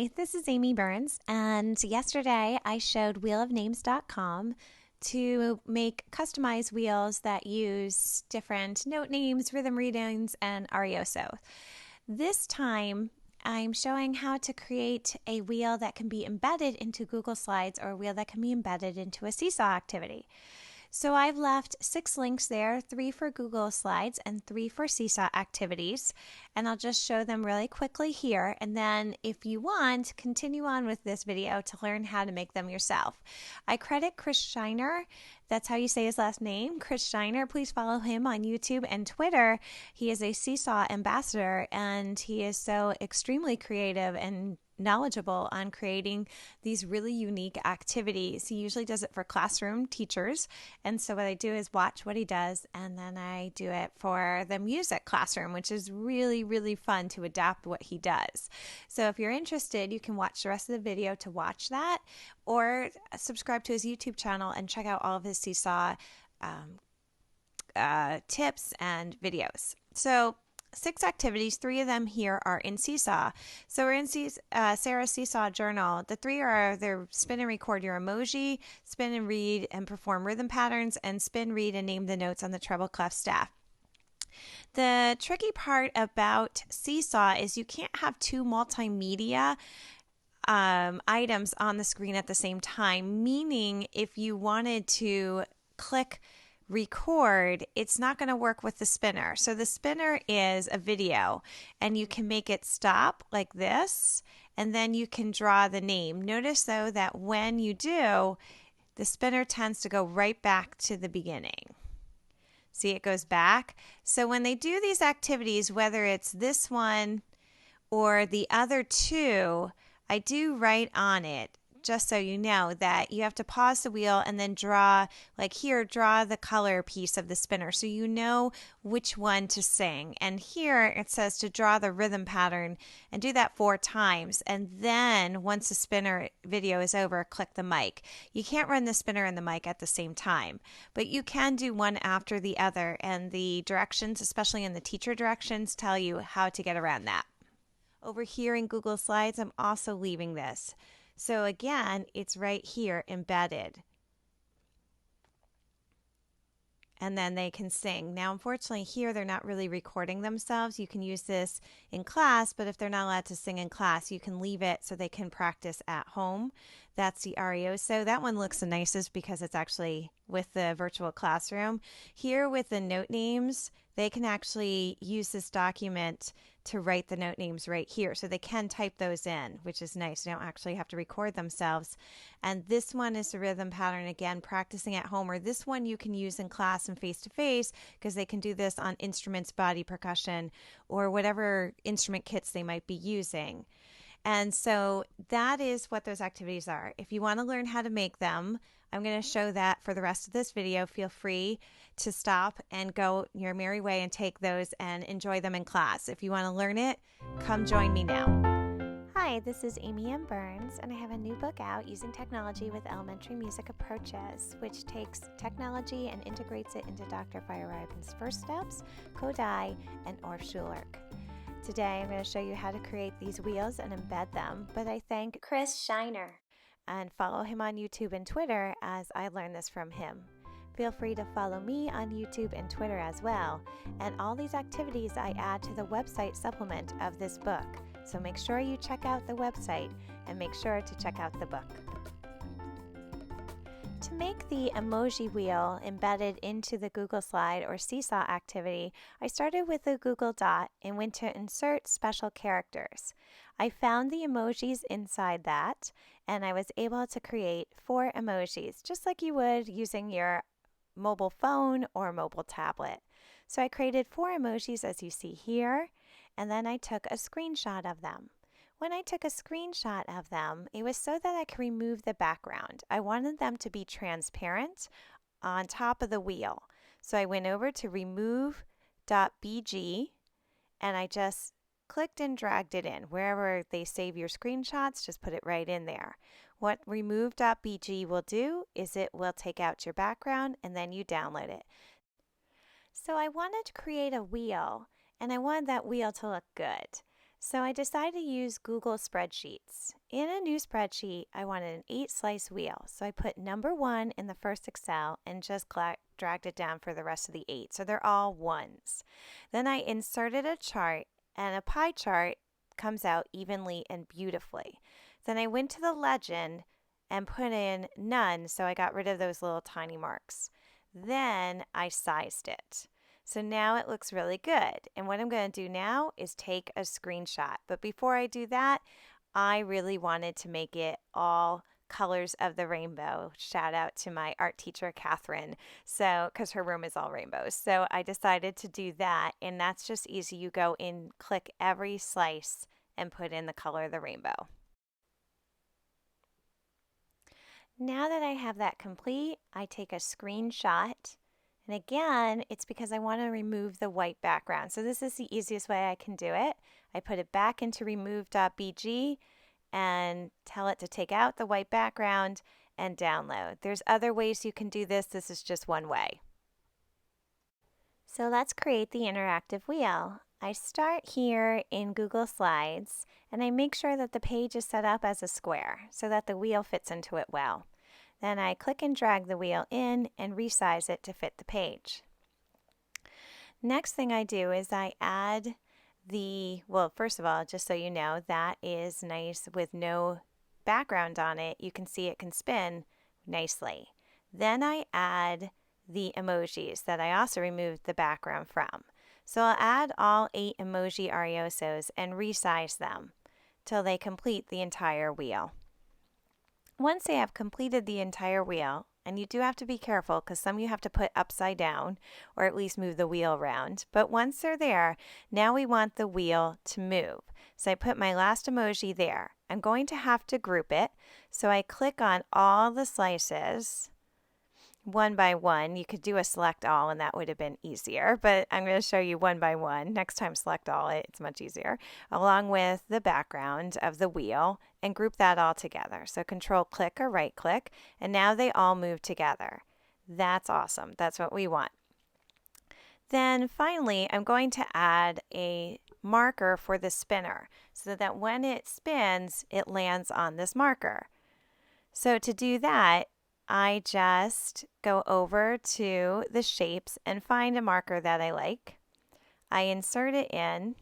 Hi, this is Amy Burns, and yesterday I showed wheelofnames.com to make customized wheels that use different note names, rhythm readings, and arioso. This time I'm showing how to create a wheel that can be embedded into Google Slides or a wheel that can be embedded into a Seesaw activity. So I've left 6 links there, 3 for Google Slides and 3 for Seesaw activities. And I'll just show them really quickly here. And then if you want, continue on with this video to learn how to make them yourself. I credit Chris Shiner. That's how you say his last name, Chris Shiner. Please follow him on YouTube and Twitter. He is a Seesaw ambassador and he is so extremely creative and knowledgeable on creating these really unique activities. He usually does it for classroom teachers, and so what I do is watch what he does, and then I do it for the music classroom, which is really, really fun to adapt what he does. So if you're interested, you can watch the rest of the video to watch that, or subscribe to his YouTube channel and check out all of his Seesaw tips and videos. So 6 activities, 3 of them here are in Seesaw. So we're in Sarah's Seesaw journal. The 3 are their spin and record your emoji, spin and read and perform rhythm patterns, and spin, read, and name the notes on the treble clef staff. The tricky part about Seesaw is you can't have 2 multimedia items on the screen at the same time, meaning if you wanted to click record, it's not going to work with the spinner. So the spinner is a video and you can make it stop like this, and then you can draw the name. Notice though that when you do, the spinner tends to go right back to the beginning. See, it goes back. So when they do these activities, whether it's this one or the other 2, I do write on it, just so you know, that you have to pause the wheel and then draw, like here, draw the color piece of the spinner so you know which one to sing. And here it says to draw the rhythm pattern and do that 4 times. And then once the spinner video is over, click the mic. You can't run the spinner and the mic at the same time, but you can do one after the other. And the directions, especially in the teacher directions, tell you how to get around that. Over here in Google Slides, I'm also leaving this. So again, it's right here embedded. And then they can sing. Now, unfortunately, here they're not really recording themselves. You can use this in class, but if they're not allowed to sing in class, you can leave it so they can practice at home. That's the arioso. That one looks the nicest because it's actually with the virtual classroom. Here with the note names, they can actually use this document to write the note names right here. So they can type those in, which is nice. They don't actually have to record themselves. And this one is the rhythm pattern, again, practicing at home, or this one you can use in class and face-to-face because they can do this on instruments, body percussion, or whatever instrument kits they might be using. And so that is what those activities are. If you want to learn how to make them, I'm going to show that for the rest of this video. Feel free to stop and go your merry way and take those and enjoy them in class. If you want to learn it, come join me now. Hi, this is Amy M. Burns, and I have a new book out, Using Technology with Elementary Music Approaches, which takes technology and integrates it into Dr. Feyerabend's First Steps, Kodai, and Orff Schulerk. Today I'm going to show you how to create these wheels and embed them, but I thank Chris Shiner and follow him on YouTube and Twitter as I learned this from him. Feel free to follow me on YouTube and Twitter as well, and all these activities I add to the website supplement of this book, so make sure you check out the website and make sure to check out the book. To make the emoji wheel embedded into the Google Slide or Seesaw activity, I started with the Google Dot and went to Insert Special Characters. I found the emojis inside that, and I was able to create 4 emojis, just like you would using your mobile phone or mobile tablet. So I created 4 emojis as you see here, and then I took a screenshot of them. When I took a screenshot of them, it was so that I could remove the background. I wanted them to be transparent on top of the wheel. So I went over to remove.bg and I just clicked and dragged it in. Wherever they save your screenshots, just put it right in there. What remove.bg will do is it will take out your background and then you download it. So I wanted to create a wheel, and I wanted that wheel to look good. So I decided to use Google Spreadsheets. In a new spreadsheet, I wanted an 8-slice wheel. So I put number 1 in the first Excel and just dragged it down for the rest of the 8. So they're all ones. Then I inserted a chart, and a pie chart comes out evenly and beautifully. Then I went to the legend and put in none, so I got rid of those little tiny marks. Then I sized it. So now it looks really good. And what I'm going to do now is take a screenshot. But before I do that, I really wanted to make it all colors of the rainbow. Shout out to my art teacher, Catherine, because her room is all rainbows. So I decided to do that. And that's just easy. You go in, click every slice, and put in the color of the rainbow. Now that I have that complete, I take a screenshot. And again, it's because I want to remove the white background. So this is the easiest way I can do it. I put it back into remove.bg and tell it to take out the white background and download. There's other ways you can do this. This is just one way. So let's create the interactive wheel. I start here in Google Slides and I make sure that the page is set up as a square so that the wheel fits into it well. Then I click and drag the wheel in and resize it to fit the page. Next thing I do is I add first of all, just so you know, that is nice with no background on it. You can see it can spin nicely. Then I add the emojis that I also removed the background from. So I'll add all 8 emoji ariosos and resize them till they complete the entire wheel. Once they have completed the entire wheel, and you do have to be careful because some you have to put upside down or at least move the wheel around. But once they're there, now we want the wheel to move. So I put my last emoji there. I'm going to have to group it. So I click on all the slices one by one. You could do a select all and that would have been easier, but I'm going to show you one by one. Next time select all, it's much easier, along with the background of the wheel, and group that all together. So control click or right click, and now they all move together. That's awesome. That's what we want. Then finally, I'm going to add a marker for the spinner so that when it spins, it lands on this marker. So to do that, I just go over to the shapes and find a marker that I like. I insert it in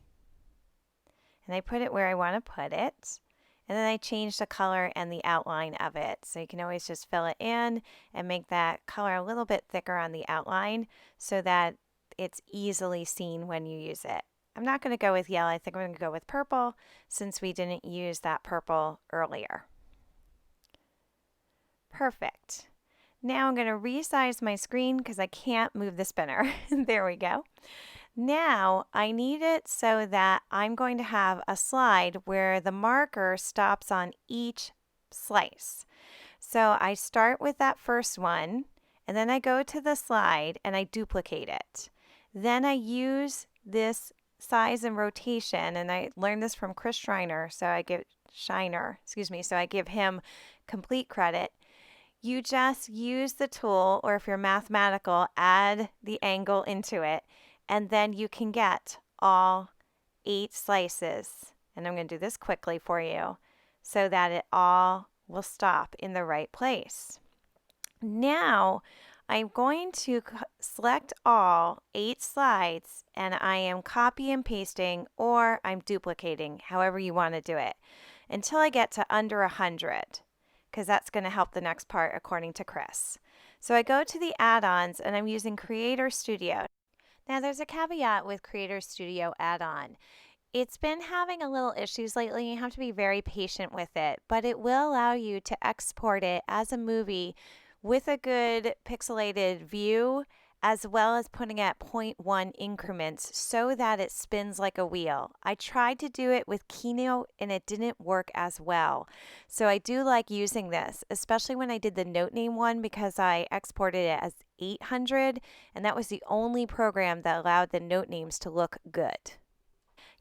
and I put it where I want to put it. And then I change the color and the outline of it. So you can always just fill it in and make that color a little bit thicker on the outline so that it's easily seen when you use it. I'm not going to go with yellow. I think I'm going to go with purple since we didn't use that purple earlier. Perfect. Now I'm going to resize my screen because I can't move the spinner. There we go. Now I need it so that I'm going to have a slide where the marker stops on each slice. So I start with that first one, and then I go to the slide and I duplicate it. Then I use this size and rotation, and I learned this from Chris Schreiner, so I give him complete credit. You just use the tool, or if you're mathematical, add the angle into it, and then you can get all 8 slices. And I'm going to do this quickly for you so that it all will stop in the right place. Now I'm going to select all 8 slides, and I am copy and pasting, or I'm duplicating, however you want to do it, until I get to under 100. Because that's going to help the next part according to Chris. So I go to the add-ons and I'm using Creator Studio. Now there's a caveat with Creator Studio add-on. It's been having a little issues lately. You have to be very patient with it, but it will allow you to export it as a movie with a good pixelated view, as well as putting it at 0.1 increments so that it spins like a wheel. I tried to do it with Keynote and it didn't work as well. So I do like using this, especially when I did the note name one, because I exported it as 800 and that was the only program that allowed the note names to look good.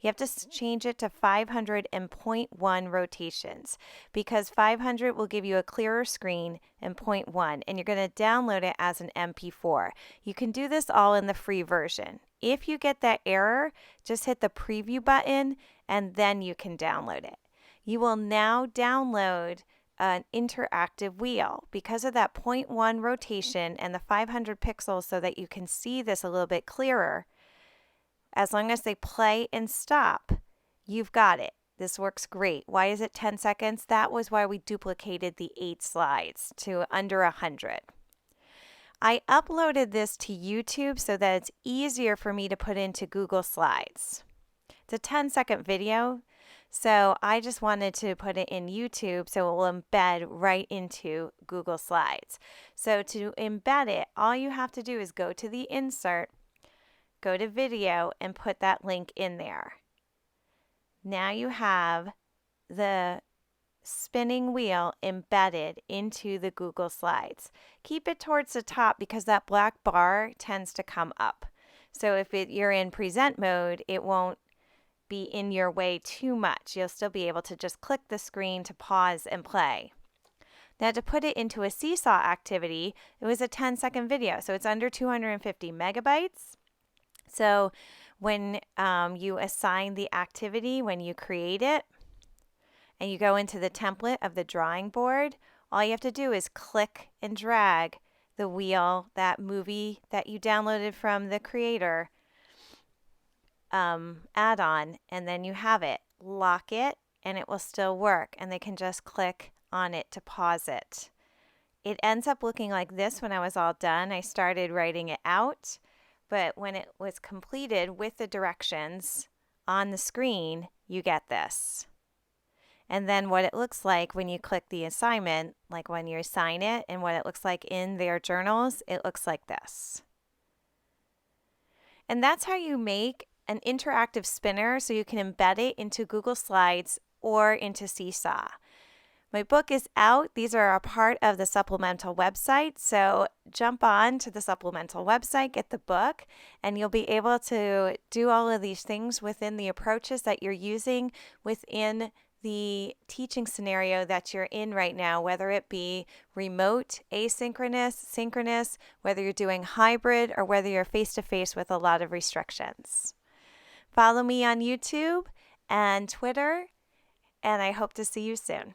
You have to change it to 500 and 0.1 rotations because 500 will give you a clearer screen and 0.1, and you're going to download it as an MP4. You can do this all in the free version. If you get that error, just hit the preview button and then you can download it. You will now download an interactive wheel because of that 0.1 rotation and the 500 pixels so that you can see this a little bit clearer. As long as they play and stop, you've got it. This works great. Why is it 10 seconds? That was why we duplicated the 8 slides to under 100. I uploaded this to YouTube so that it's easier for me to put into Google Slides. It's a 10-second video, so I just wanted to put it in YouTube so it will embed right into Google Slides. So to embed it, all you have to do is go to the insert, go to video, and put that link in there. Now you have the spinning wheel embedded into the Google Slides. Keep it towards the top because that black bar tends to come up. So if you're in present mode, it won't be in your way too much. You'll still be able to just click the screen to pause and play. Now to put it into a Seesaw activity, it was a 10-second video, so it's under 250 megabytes. So when you assign the activity, when you create it, and you go into the template of the drawing board, all you have to do is click and drag the wheel, that movie that you downloaded from the creator add-on, and then you have it. Lock it, and it will still work, and they can just click on it to pause it. It ends up looking like this when I was all done. I started writing it out, but when it was completed with the directions on the screen, you get this. And then what it looks like when you click the assignment, like when you assign it, and what it looks like in their journals, it looks like this. And that's how you make an interactive spinner so you can embed it into Google Slides or into Seesaw. My book is out. These are a part of the supplemental website. So jump on to the supplemental website, get the book, and you'll be able to do all of these things within the approaches that you're using within the teaching scenario that you're in right now, whether it be remote, asynchronous, synchronous, whether you're doing hybrid, or whether you're face-to-face with a lot of restrictions. Follow me on YouTube and Twitter, and I hope to see you soon.